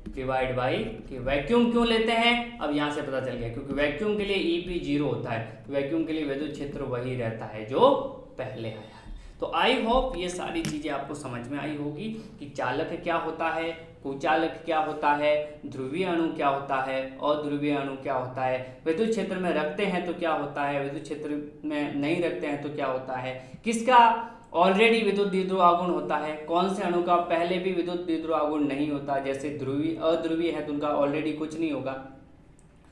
divide by के। वैक्यूम क्यों लेते हैं? अब यहाँ से पता चल गया, क्योंकि वैक्यूम के लिए ई पी जीरो होता है, तो वैक्यूम के लिए विद्युत क्षेत्र वही रहता है जो पहले आया है। तो आई होप ये सारी चीज़ें आपको समझ में आई होगी कि चालक क्या होता है, कुचालक क्या होता है, ध्रुवीय अणु क्या होता है, अध्रुवीय अणु क्या होता है, विद्युत क्षेत्र में रखते हैं तो क्या होता है, विद्युत क्षेत्र में नहीं रखते हैं तो क्या होता है, किसका ऑलरेडी विद्युत द्विध्रुव आघूर्ण होता है, कौन से अणु का पहले भी विद्युत द्विध्रुव आघूर्ण नहीं होता। जैसे ध्रुवीय अध्रुवीय है तो उनका ऑलरेडी कुछ नहीं होगा,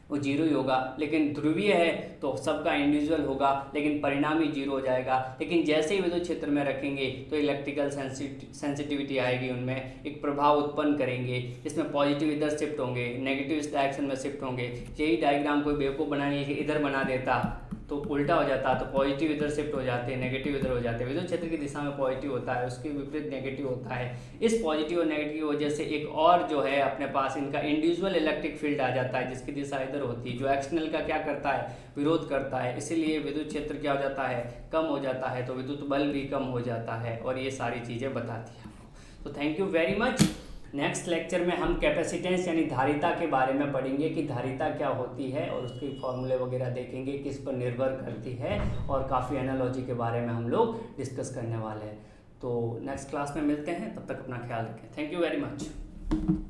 वो जीरो ही होगा। लेकिन ध्रुवीय है तो सबका इंडिविजुअल होगा लेकिन परिणामी जीरो हो जाएगा। लेकिन जैसे ही विद्युत क्षेत्र में रखेंगे तो इलेक्ट्रिकल सेंसिटिविटी आएगी, उनमें एक प्रभाव उत्पन्न करेंगे, इसमें पॉजिटिव इधर शिफ्ट होंगे, नेगेटिव इस डायरेक्शन में शिफ्ट होंगे। यही डायग्राम कोई बेवकूफ़ बनाने के इधर बना देता तो उल्टा हो जाता, तो पॉजिटिव इधर शिफ्ट हो जाते हैं, नेगेटिव इधर हो जाते हैं। विद्युत क्षेत्र की दिशा में पॉजिटिव होता है, उसके विपरीत नेगेटिव होता है। इस पॉजिटिव और नेगेटिव की वजह से एक और जो है अपने पास इनका इंडिविजुअल इलेक्ट्रिक फील्ड आ जाता है जिसकी दिशा इधर होती है, जो एक्सटर्नल का क्या करता है, विरोध करता है। इसीलिए विद्युत क्षेत्र क्या हो जाता है, कम हो जाता है, तो विद्युत बल भी कम हो जाता है, और ये सारी चीज़ें बताती है आपको। तो thank you very much. Next lecture में हम कैपेसिटेंस यानी धारिता के बारे में पढ़ेंगे कि धारिता क्या होती है और उसके फॉर्मूले वगैरह देखेंगे, किस पर निर्भर करती है, और काफ़ी एनालॉजी के बारे में हम लोग डिस्कस करने वाले हैं। तो नेक्स्ट क्लास में मिलते हैं, तब तक अपना ख्याल रखें। Thank you very much.